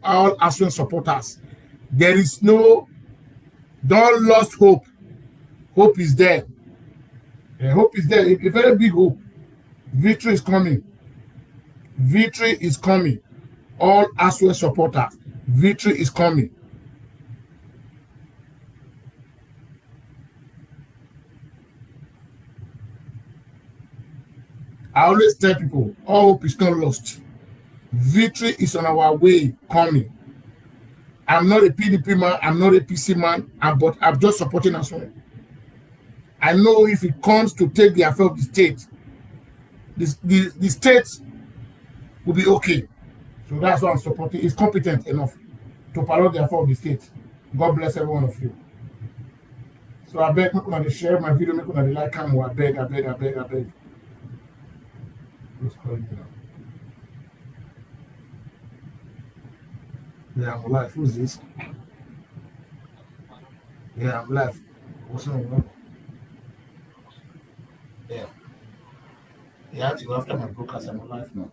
all Asue supporters. There is no, don't lose hope. Hope is there. Hope is there. A very big hope. Victory is coming. Victory is coming. All Asue supporters. Victory is coming. I always tell people, all hope is not lost. Victory is on our way coming. I'm not a PDP man, I'm not a PC man, but I'm just supporting Asue. I know if it comes to take the affair of the state, the state will be okay. So that's why I'm supporting. It's competent enough to parrot the affair of the state. God bless every one of you. So I beg, make una share my video, make una like and I beg. Yeah, I'm live. Who's this? Yeah, I'm live. What's wrong? Yeah. Yeah, after my broadcast, I'm live now.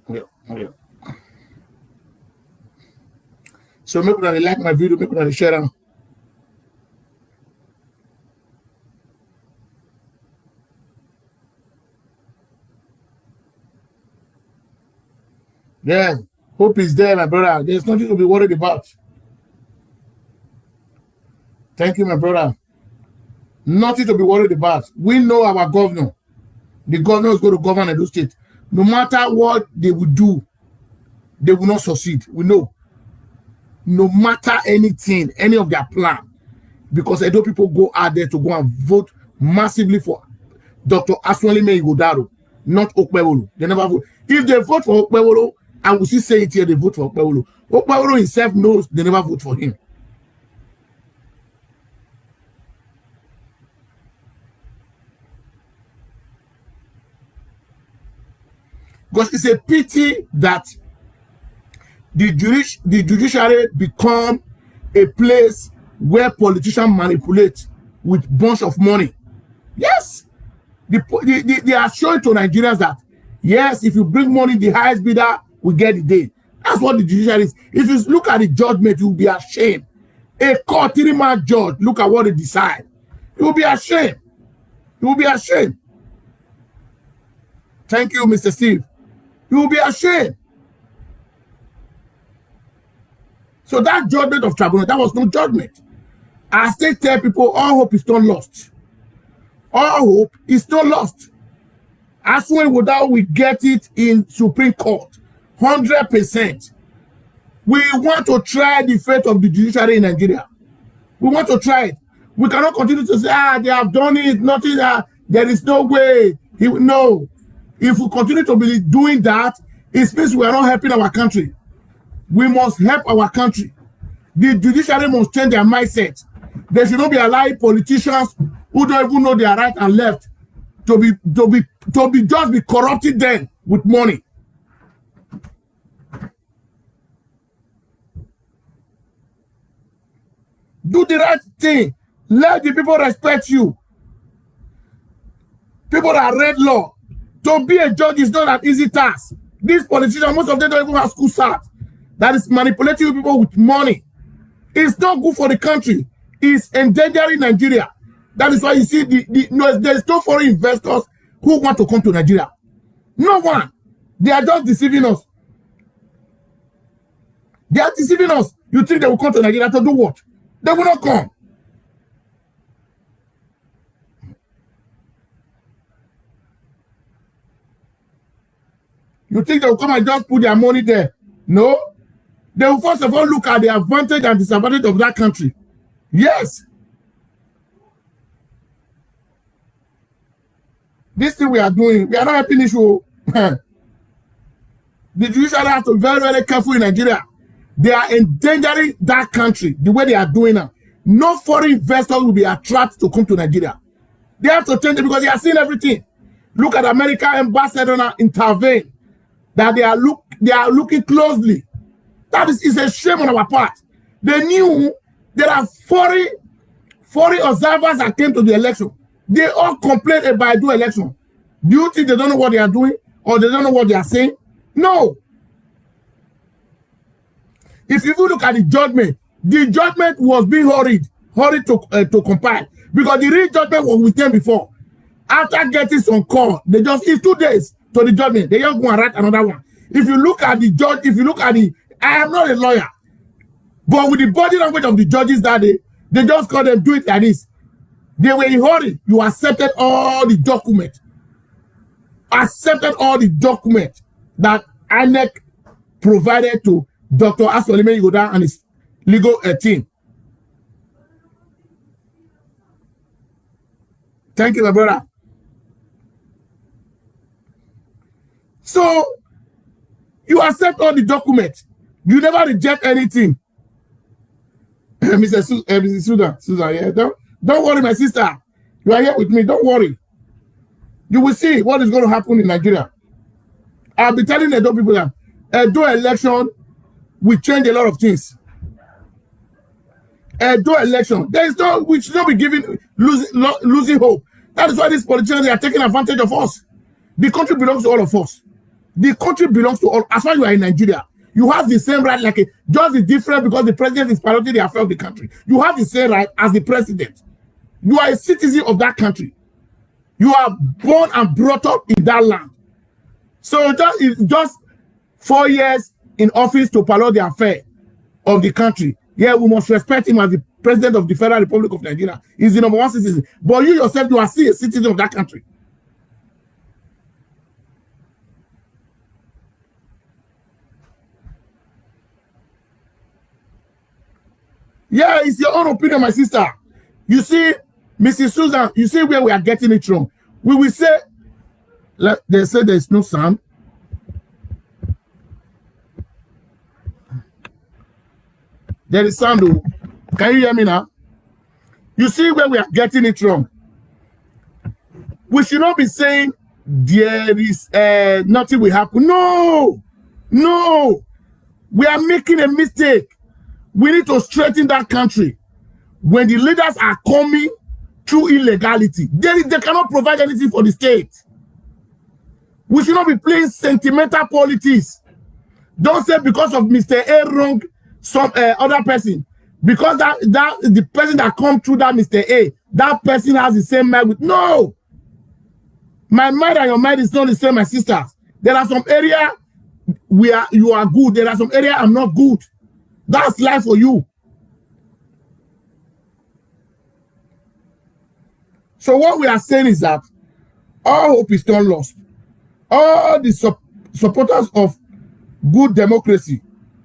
Yeah. So make sure like my video, make sure share them. Yeah, hope is there, my brother. There's nothing to be worried about. Thank you, my brother. Nothing to be worried about. We know our governor. The governor is going to govern Edo State. No matter what they will do, they will not succeed. We know. No matter anything, any of their plan. Because Edo people go out there to go and vote massively for Dr. Asue Ighodalo, not Okpebholo. They never vote. If they vote for Okpebholo, I will still say it here, they vote for Okpebholo. Okpebholo himself knows they never vote for him. Because it's a pity that the judiciary become a place where politicians manipulate with bunch of money. Yes, they are showing to Nigerians that, yes, if you bring money, the highest bidder will get the day. That's what the judiciary is. If you look at the judgment, you will be ashamed. A court 3-man judge, look at what they decide. You will be ashamed. You will be ashamed. Thank you, Mr. Steve. You will be ashamed. So that judgment of tribunal, that was no judgment. I still tell people, all hope is not lost. All hope is not lost. Asue Ighodalo we get it in Supreme Court, 100%. We want to try the fate of the judiciary in Nigeria. We want to try it. We cannot continue to say, they have done it, nothing, there is no way. No. If we continue to be doing that, it means we are not helping our country. We must help our country. The judiciary must change their mindset. They should not be allowing politicians who don't even know their right and left to be corrupted then with money. Do the right thing. Let the people respect you. People that read law. To be a judge is not an easy task. These politicians, most of them don't even have school cert. That is manipulating people with money. It's not good for the country. It's endangering Nigeria. That is why you see there's no foreign investors who want to come to Nigeria. No one. They are just deceiving us. They are deceiving us. You think they will come to Nigeria to do what? They will not come. You think they will come and just put their money there? No. They will first of all look at the advantage and disadvantage of that country. Yes. This thing we are doing, we are not helping issue. The judiciary has to be very, very careful in Nigeria. They are endangering that country the way they are doing now. No foreign investors will be attracted to come to Nigeria. They have to change it because they are seeing everything. Look at American ambassador now intervene. That they are looking closely. That is a shame on our part. They knew there are foreign observers that came to the election. They all complained about the election. Do you think they don't know what they are doing or they don't know what they are saying? No. If you look at the judgment was being hurried to compile, because the real judgment was with them before. After getting some call, it's 2 days to the judgment. They just go and write another one. If you look at the judge, I am not a lawyer, but with the body language of the judges that day, they just call them, do it like this. They were in a hurry. You accepted all the documents. That INEC provided to Dr. Asue Ighodalo and his legal team. Thank you, my brother. So, you accept all the documents. You never reject anything. Mrs. Susan, yeah, don't worry, my sister. You are here with me. Don't worry. You will see what is going to happen in Nigeria. I'll be telling Edo people that Edo election will change a lot of things. Edo election, we should not be losing hope. That is why these politicians, they are taking advantage of us. The country belongs to all of us. The country belongs to all. As far as you are in Nigeria, you have the same right, just the difference because the president is piloting the affair of the country. You have the same right as the president. You are a citizen of that country. You are born and brought up in that land. So just 4 years in office to pilot the affair of the country. Yeah, we must respect him as the president of the Federal Republic of Nigeria. He's the #1 citizen. But you yourself, you are still a citizen of that country. Yeah, it's your own opinion, my sister. You see, Mrs. Susan, you see where we are getting it wrong. We will say, they say there's no sound. There is sound. Though. Can you hear me now? You see where we are getting it wrong. We should not be saying there is nothing will happen. No. We are making a mistake. We need to straighten that country. When the leaders are coming through illegality, they cannot provide anything for the state. We should not be playing sentimental politics. Don't say because of Mr. A wrong some other person. Because the person that come through that Mr. A, that person has the same mind with. No! My mind and your mind is not the same, my sisters. There are some area where you are good. There are some area I'm not good. That's life for you. So what we are saying is that all hope is not lost. All the supporters of good democracy,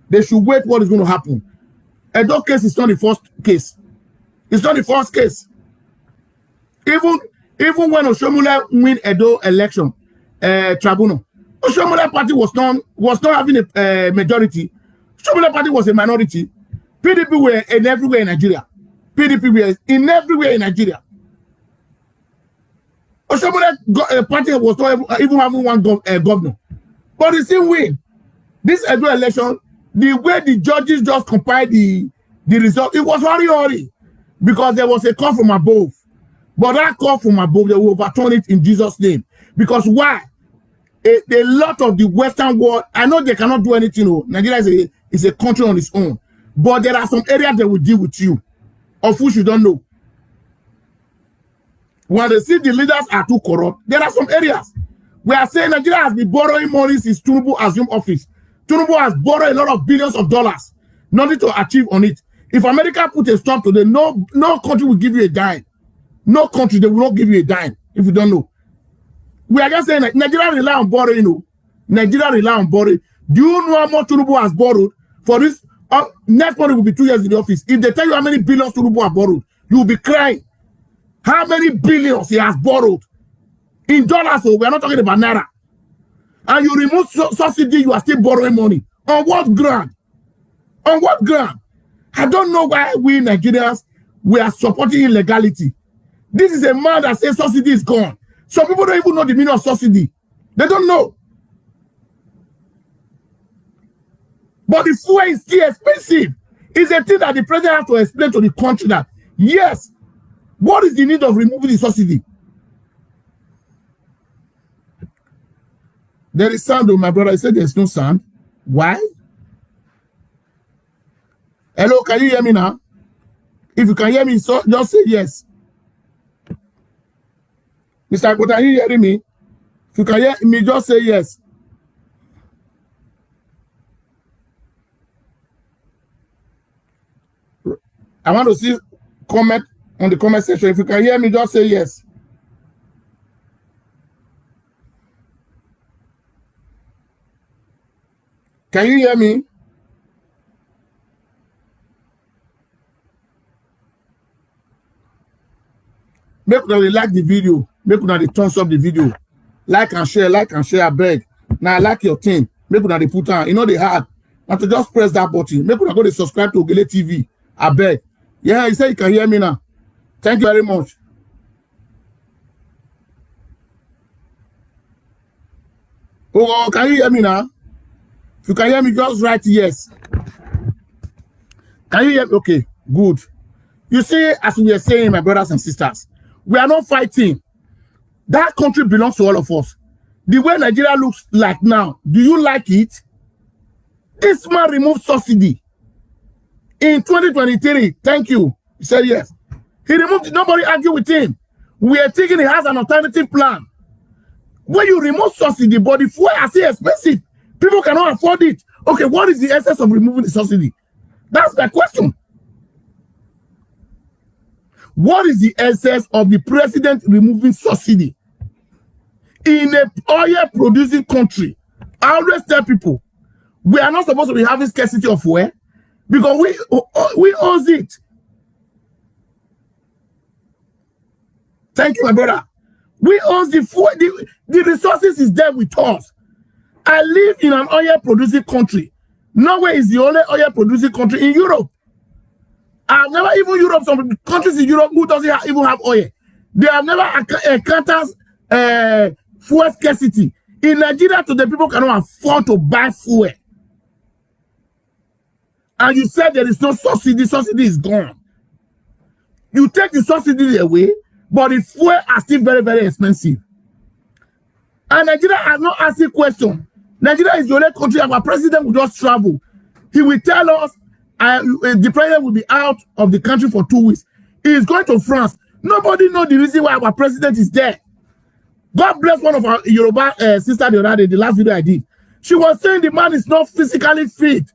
they should wait what is going to happen. Edo case is not the first case. It's not the first case. Even when Oshomole win Edo election tribunal, Oshomole party was not having a majority. Oshomole party was a minority. PDP were in everywhere in Nigeria. PDP were in everywhere in Nigeria. Oshomole party was not even having one governor. But he still win. This Edo election, the way the judges just compiled the result, it was hurry. Because there was a call from above. But that call from above, they will overturn it in Jesus' name. Because why? A lot of the Western world, I know they cannot do anything. No. Nigeria is a country on its own. But there are some areas that will deal with you, of which you don't know. When they see the leaders are too corrupt, there are some areas. We are saying Nigeria has been borrowing money since Tinubu assumed office. Tinubu has borrowed a lot of billions of dollars, nothing to achieve on it. If America put a stop to them, no country will give you a dime. No country, they will not give you a dime, if you don't know. We are just saying that Nigeria rely on borrowing, you know. Nigeria rely on borrowing. Do you know how much Tinubu has borrowed? For this, next month will be 2 years in the office. If they tell you how many billions Tinubu has borrowed, you will be crying. How many billions he has borrowed? In dollars, so we are not talking about naira. And you remove subsidy, you are still borrowing money. On what ground? On what ground? I don't know why we Nigerians, we are supporting illegality. This is a man that says subsidy is gone. Some people don't even know the meaning of subsidy. They don't know. But the fuel is still expensive. It's a thing that the president has to explain to the country that, yes, what is the need of removing the subsidy? There is sound, oh, my brother. I said there's no sound. Why? Hello, can you hear me now? If you can hear me, so just say yes. Mr. Ighodalo, are you hearing me? If you can hear me, just say yes. I want to see comment on the comment section. If you can hear me, just say yes. Can you hear me? Make sure you like the video. Make sure you thumbs up the video. Like and share, I beg. Now I like your thing. Make sure you put on. You know they hard. And to just press that button. Make sure you go to subscribe to Ogele TV. I beg. Yeah, you say you can hear me now. Thank you very much. Oh, can you hear me now? If you can hear me, just write yes. Can you hear me? Okay, good. You see, as we are saying, my brothers and sisters, we are not fighting. That country belongs to all of us. The way Nigeria looks like now, do you like it? This man removed subsidy. In 2023, thank you. He said yes. He removed it. Nobody argued with him. We are thinking he has an alternative plan. When you remove subsidy, but the fuel are still expensive. People cannot afford it. Okay, what is the essence of removing the subsidy? That's the question. What is the essence of the president removing subsidy? In a oil-producing country, I always tell people, we are not supposed to be having scarcity of fuel. Because we own it. Thank you, my brother. We own the food. The resources is there with us. I live in an oil-producing country. Norway is the only oil-producing country in Europe. I've never even Europe. Some countries in Europe who doesn't even have oil. They have never encountered fuel scarcity. In Nigeria, today people cannot afford to buy fuel. And you said there is no subsidy. Subsidy is gone. You take the subsidy away, but the fuel are still very, very expensive. And Nigeria has not asked the question. Nigeria is the only country our president will just travel. He will tell us the president will be out of the country for 2 weeks. He is going to France. Nobody knows the reason why our president is there. God bless one of our Yoruba sister the other day, the last video I did. She was saying the man is not physically fit.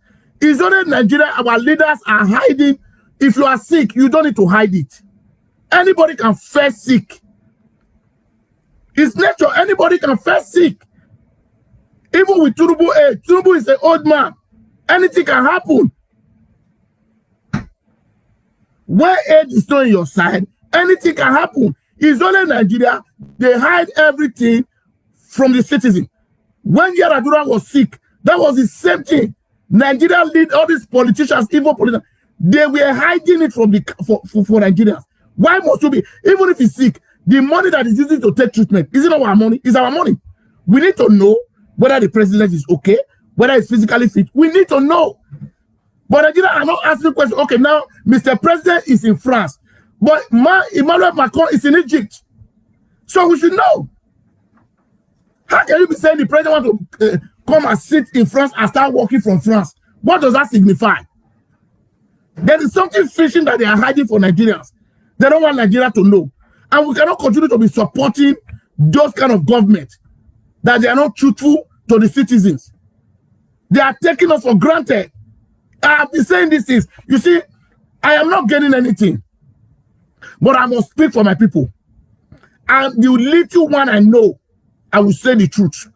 It's only Nigeria, our leaders are hiding. If you are sick, you don't need to hide it. Anybody can fall sick. It's nature. Anybody can fall sick. Even with Tinubu, Tinubu is an old man. Anything can happen. When age is not on your side, anything can happen. It's only Nigeria. They hide everything from the citizen. When Yaradura was sick, that was the same thing. Nigeria lead all these politicians, evil politicians. They were hiding it from for Nigerians. Why must you be? Even if he's sick, the money that is using to take treatment, is it not our money? It's our money. We need to know whether the president is okay, whether he's physically fit. We need to know. But Nigeria are not asking the question. Okay, now Mr. President is in France, but Emmanuel Macron is in Egypt. So we should know. How can you be saying the president want to come and sit in France and start working from France? What does that signify? There is something fishing that they are hiding for Nigerians. They don't want Nigeria to know. And we cannot continue to be supporting those kind of government that they are not truthful to the citizens. They are taking us for granted. I have been saying these things. You see, I am not getting anything. But I must speak for my people. And the little one I know, I will say the truth.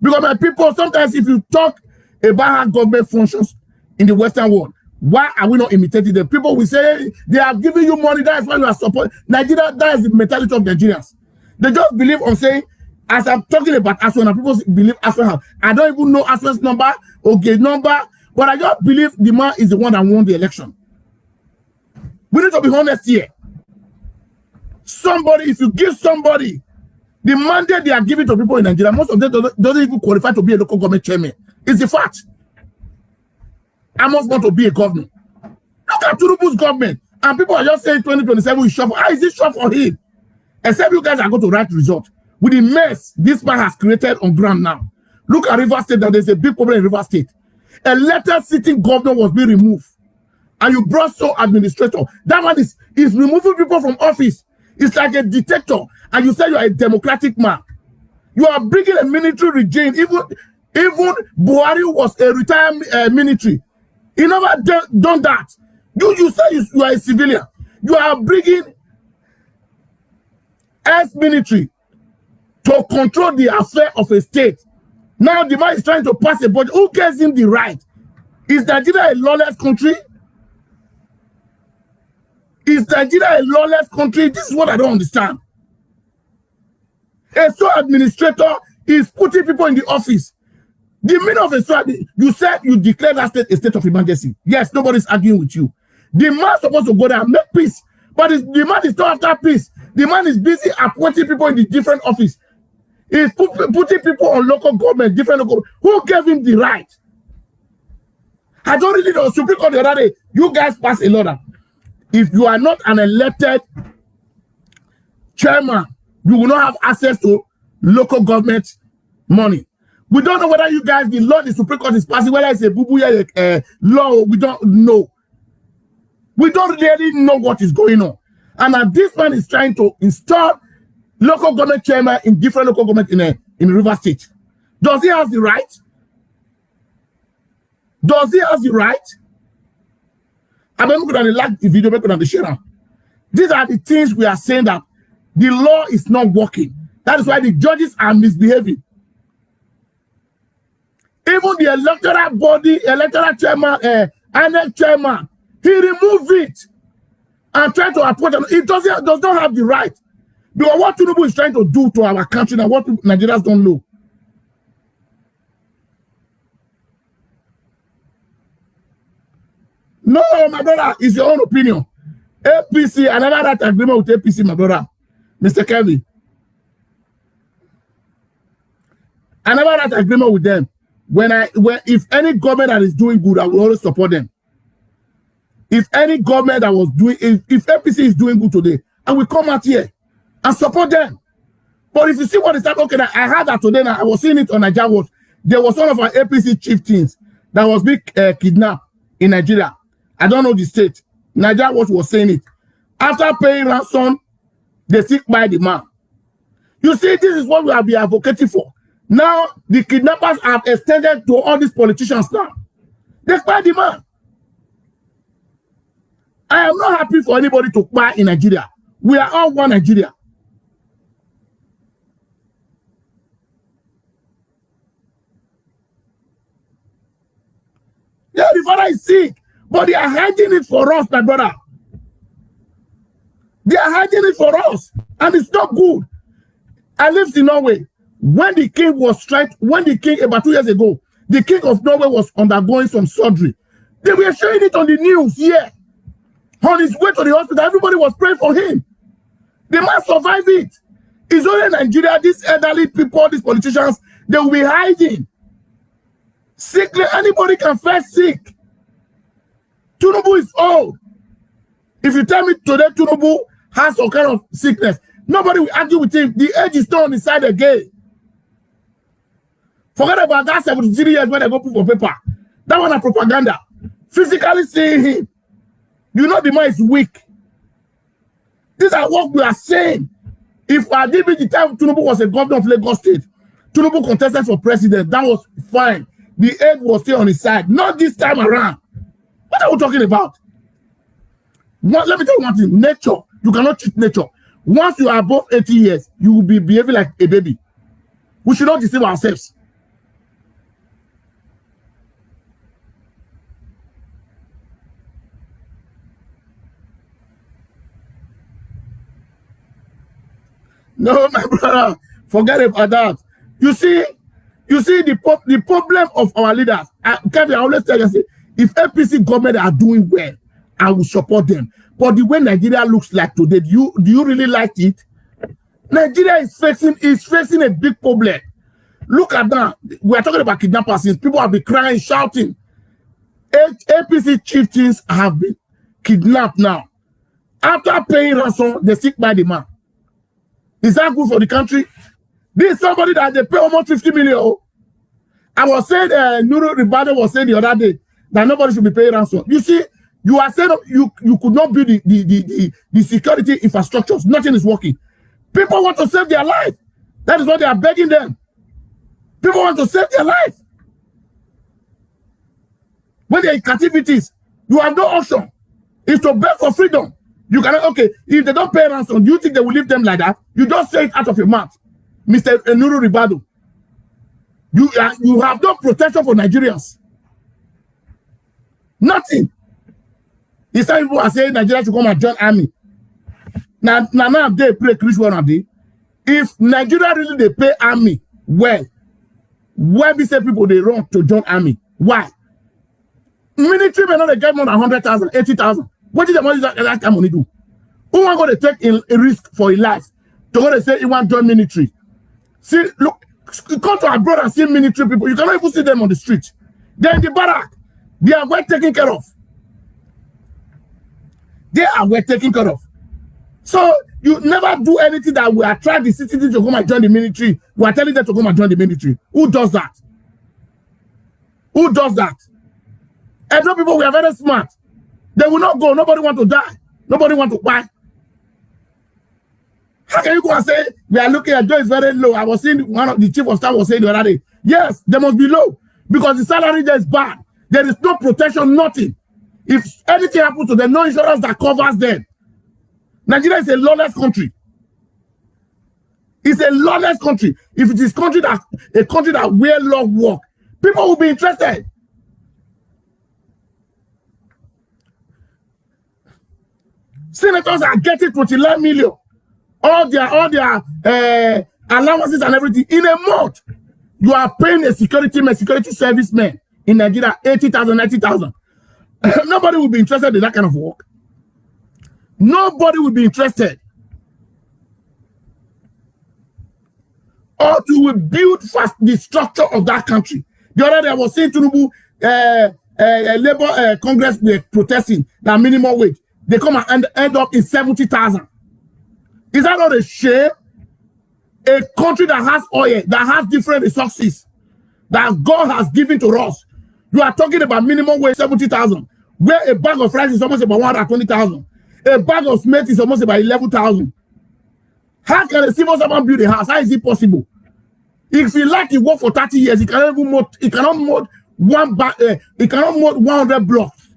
Because my people, sometimes if you talk about how government functions in the Western world, why are we not imitating them? People will say, they are giving you money, that is why you are supporting. Nigeria, that is the mentality of Nigerians. They just believe on saying, as I'm talking about Asue, and people believe Asue. I don't even know Asue's number or gate number, but I just believe the man is the one that won the election. We need to be honest here. Somebody, if you give somebody the mandate they are giving to people in Nigeria, most of them doesn't even qualify to be a local government chairman. It's a fact. I must want to be a governor. Look at Tinubu's government. And people are just saying 2027 is short for. How is it short for him? Except you guys are going to write result. With the mess this man has created on ground now. Look at River State, that there's a big problem in River State. A letter sitting governor was being removed. and you brought so administrator. That one is removing people from office. It's like a dictator, and you say you are a democratic man. You are bringing a military regime. Even Buhari was a retired military. He never done that. You say you are a civilian. You are bringing ex-military to control the affair of a state. Now the man is trying to pass a budget. Who gives him the right? Is Nigeria a lawless country? Is Nigeria a lawless country? This is what I don't understand. A SO administrator is putting people in the office. The meaning of a SO, you said you declared that state a state of emergency. Yes, nobody's arguing with you. The man is supposed to go there and make peace. But the man is not after peace. The man is busy appointing people in the different office. He's putting people on local government, different local. Who gave him the right? I don't really know. Supreme Court the other day, you guys passed a law that if you are not an elected chairman, you will not have access to local government money. We don't know whether you guys, the law the Supreme Court is passing, whether it's a boo-boo law, we don't know. We don't really know what is going on. And this man is trying to install local government chairman in different local government in River State. Does he have the right? Does he have the right? I'm going to like the video, I'm going to share. These are the things we are saying that the law is not working. That is why the judges are misbehaving. Even the electoral body, electoral chairman, INEC chairman, he removed it and tried to approach him. It does not have the right. Because what Tinubu is trying to do to our country and what Nigerians don't know. No, my brother, it's your own opinion. APC, I never had agreement with APC, my brother. Mr. Kevin. I never had agreement with them. If any government that is doing good, I will always support them. If any government that was doing, if APC is doing good today, I will come out here and support them. But if you see what is happening, okay, I heard that today, I was seeing it on Nigeria Watch. There was one of our APC chieftains that was being kidnapped in Nigeria. I don't know the state. Nigeria Watch was saying it. After paying ransom, they seek by the man. You see, this is what we have been advocating for. Now, the kidnappers have extended to all these politicians now. They buy the man. I am not happy for anybody to buy in Nigeria. We are all one Nigeria. Yeah, the father is sick, but they are hiding it for us, my brother. They are hiding it for us, and it's not good. I lived in Norway. When the king was about 2 years ago, the king of Norway was undergoing some surgery. They were showing it on the news here. On his way to the hospital, everybody was praying for him. The man survived it. It's only in Nigeria, these elderly people, these politicians, they will be hiding. Sickly, anybody can fall sick. Tinubu is old. If you tell me today Tinubu has some kind of sickness, nobody will argue with him. The age is not on his side again. Forget about that 73 years when they go put for paper. That one is propaganda. Physically seeing him, you know the man is weak. These are what we are saying. If I did the time Tinubu was a governor of Lagos State, Tinubu contested for president, that was fine. The age was still on his side. Not this time around. What are we talking about? Let me tell you one thing. Nature, you cannot cheat nature. Once you are above 80 years, you will be behaving like a baby. We should not deceive ourselves. No, my brother, forget about that. You see the problem of our leaders. Kevin, I always tell you, if APC government are doing well, I will support them. But the way Nigeria looks like today, do you really like it? Nigeria is facing a big problem. Look at that. We are talking about kidnappers. People have been crying, shouting. APC chieftains have been kidnapped now. After paying ransom, they seek by the man. Is that good for the country? This is somebody that they pay almost 50 million. I was saying, Nuru Ribado was saying the other day that nobody should be paying ransom. You see, You are saying you could not build the security infrastructures. Nothing is working. People want to save their life. That is what they are begging them. People want to save their life. When they're in captivities, you have no option. It's to beg for freedom. You cannot, okay, if they don't pay ransom, do you think they will leave them like that? You just say it out of your mouth. Mr. Enuru Ribado. You have no protection for Nigerians. Nothing. It's some people are saying Nigeria should come and join army. Now they pray Chris one of day. If Nigeria really they pay army well, why be say people they run to join army? Why? Military may not get more than 100,000, 80,000. What is the money that kind money do? Who want to take a risk for his life to go to say he want to join military? See, look, come to abroad and see military people. You cannot even see them on the street. They're in the barrack. They are well taken care of. They are well taken care of. So you never do anything that will attract the citizens to come and join the military. We are telling them to come and join the military. Who does that? Who does that? Edo people, we are very smart. They will not go. Nobody want to die. Nobody want to buy. How can you go and say we are looking at Joe is very low? I was seeing one of the chief of staff was saying the other day. Yes, they must be low because the salary there is bad. There is no protection, nothing. If anything happens to them, no insurance that covers them. Nigeria is a lawless country. It's a lawless country. If it is a country that where law work, people will be interested. Senators are getting 29 million. All their allowances and everything. In a month, you are paying a security serviceman in Nigeria 80,000, 90,000. Nobody will be interested in that kind of work. Nobody will be interested. Or to build fast the structure of that country. The other day I was saying Tinubu, Labour Congress were protesting that minimum wage. They come and end up in 70,000. Is that not a shame? A country that has oil, that has different resources, that God has given to us. You are talking about minimum wage 70,000, where a bag of rice is almost about 120,000. A bag of cement is almost about 11,000. How can a civil servant build a house? How is it possible? If he like to work for 30 years, he cannot even mold, he cannot mold 100 blocks.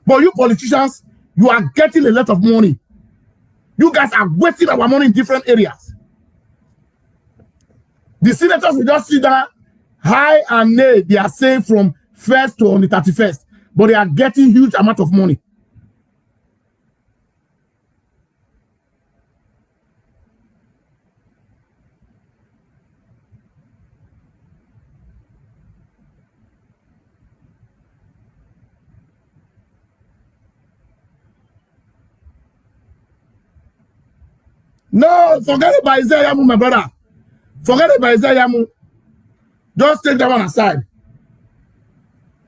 But you politicians, you are getting a lot of money. You guys are wasting our money in different areas. The senators will just see that high and nay, they are saying from 1st to on the 31st, but they are getting huge amount of money. No, forget about Isaiah, my brother. Forget about Isaiah. Just take that one aside.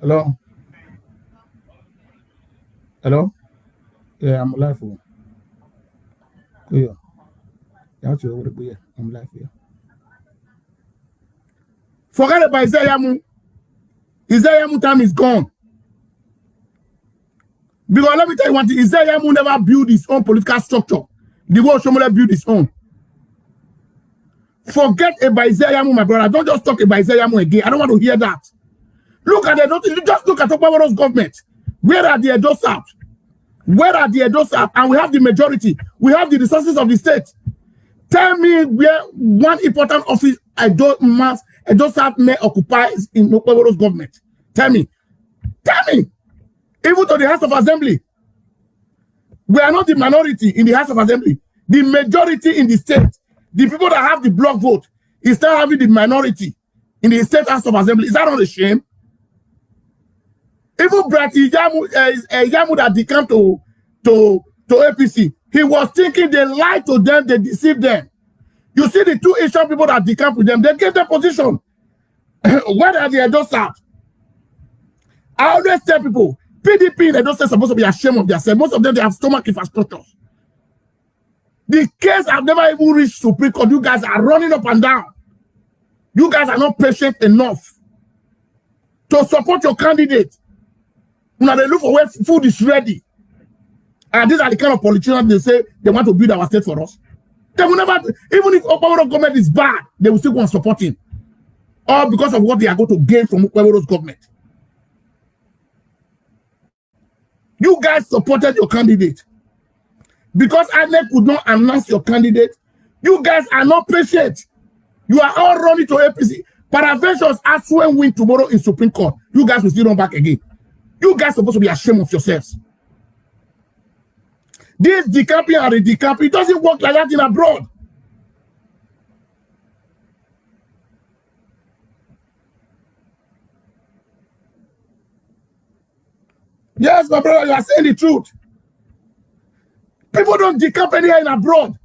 Hello? Hello? Yeah, I'm alive. Yeah. I'm live here. Forget about Isaiah. Isaiah time is gone. Because let me tell you one thing, Isaiah never built his own political structure. The world Shomole build his own. Forget about Isaiah, my brother. Don't just talk about Isaiah again. I don't want to hear that. Look at it. Just look at Okpawaro's government. Where are the Edo South? Where are the Edo South? And we have the majority. We have the resources of the state. Tell me where one important office Edo South may occupy in Okpawaro's government. Tell me. Tell me. Even to the House of Assembly. We are not the minority in the House of Assembly. The majority in the state, the people that have the block vote, is still having the minority in the state House of Assembly. Is that not a shame? Even Brati Yamu that they come to APC, he was thinking they lied to them, they deceived them. You see the two Asian people that decamped with them, they gave their position. Where are the Edo South? I always tell people, PDP, they don't say supposed to be ashamed of themselves. Most of them, they have stomach infrastructures. The case have never even reached Supreme Court. You guys are running up and down. You guys are not patient enough to support your candidate. Now they look for where food is ready. And these are the kind of politicians they say they want to build our state for us. They will never, even if Okpebholo government is bad, they will still go and support him. All because of what they are going to gain from Okpebholo's government. You guys supported your candidate. Because INEC could not announce your candidate, you guys are not patient. You are all running to APC. Paraventions Asue win tomorrow in Supreme Court. You guys will still run back again. You guys are supposed to be ashamed of yourselves. This decamping and redecamping, it doesn't work like that in abroad. Yes, my brother, you are saying the truth. People don't decamp anywhere in abroad.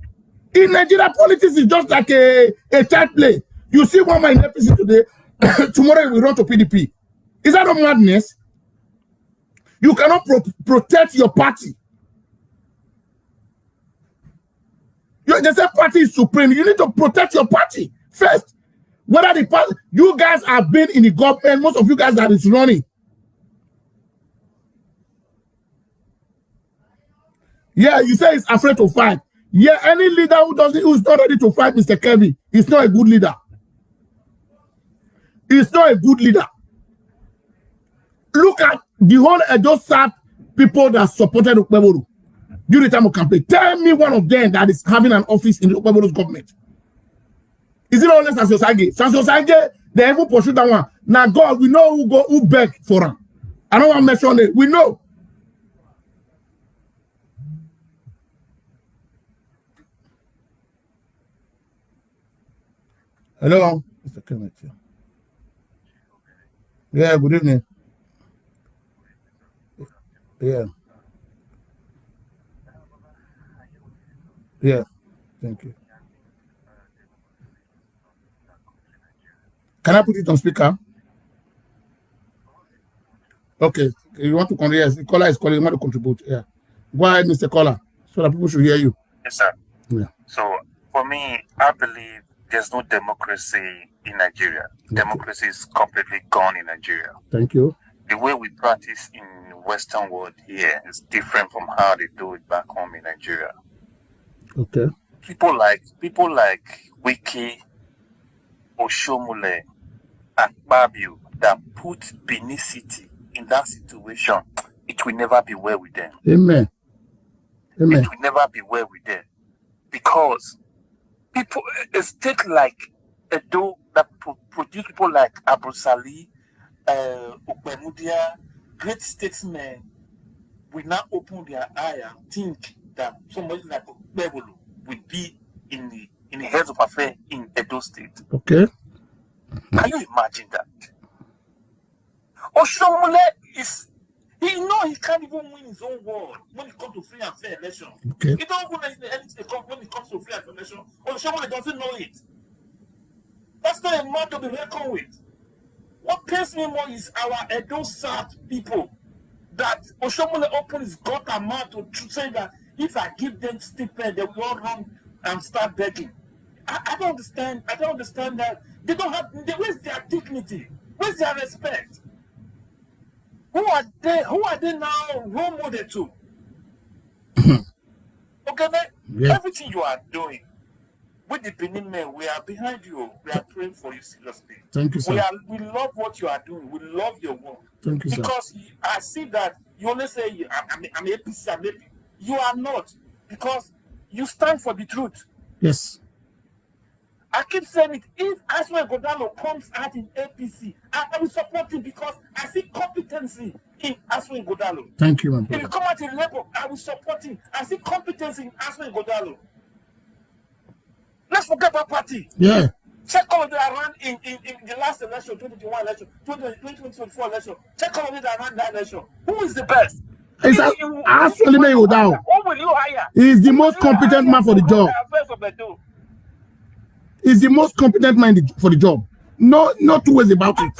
In Nigeria, politics is just like a child play. You see one man in APC today, tomorrow we run to PDP. Is that a madness? You cannot protect your party. They say party is supreme. You need to protect your party first. Whether the party, you guys have been in the government, most of you guys that is running. Yeah, you say he's afraid to fight. Yeah, any leader who's not ready to fight, Mr. Kevin, is not a good leader. He's not a good leader. Look at the whole Edo South people that supported Okpebholo during the time of campaign. Tell me one of them that is having an office in the Okpebholo's government. Is it only Asue? Asue, they even pursue that one. Now, God, we know who beg for him. I don't want to mention it. We know. Hello, Mr. Kenneth. Yeah, good evening. Yeah. Yeah, thank you. Can I put it on speaker? Okay, you want to contribute? Yes, the caller is calling. You want to contribute? Yeah. Go ahead, Mr. Caller, so that people should hear you. Yes, sir. Yeah. So, for me, I believe there's no democracy in Nigeria. Okay. Democracy is completely gone in Nigeria. Thank you. The way we practice in the Western world here is different from how they do it back home in Nigeria. Okay. People like Wiki, Oshomole, and Babio that put Benin City in that situation, it will never be well with them. Amen. Amen. It will never be well with them. Because people, a state like Edo that produce people like Abrosali, Ukwemudia, great statesmen will now open their eye and think that somebody like Okpebholo will be in the heads of affairs in Edo State. Okay. Can you imagine that? Oshomole he know he can't even win his own war when it comes to free and fair election. Okay. He don't win anything when it comes to free and fair election. Oshomole doesn't know it. That's not a man to be reckoned with. What pains me more is our Edo South people that Oshomole opened his gut and mouth to say that if I give them stipend, they will all run and start begging. I don't understand. I don't understand that. They don't have. Where's their dignity? Where's their respect? Who are they? Who are they now role model to? Okay, man. Yeah. Everything you are doing with the Benin men, we are behind you. We are praying for you seriously. Thank you, sir. We love what you are doing. We love your work. Thank you, sir. Because I see that you only say I'm APC. I'm APC. You are not, because you stand for the truth. Yes. I keep saying it. If Asue Ighodalo comes out in APC, I will support him because I see competency in Asue Ighodalo. Thank you, my brother. If he come out in Labour, I will support him. I see competency in Asue Ighodalo. Let's forget that party. Yeah. Check all of them around in the last election, 2021 election, 2024 election. Check all of them around that election. Who is the best? It's Asue Ighodalo. Who will you hire? He's the most competent man for the job. He's the most competent man for the job. No two ways about it.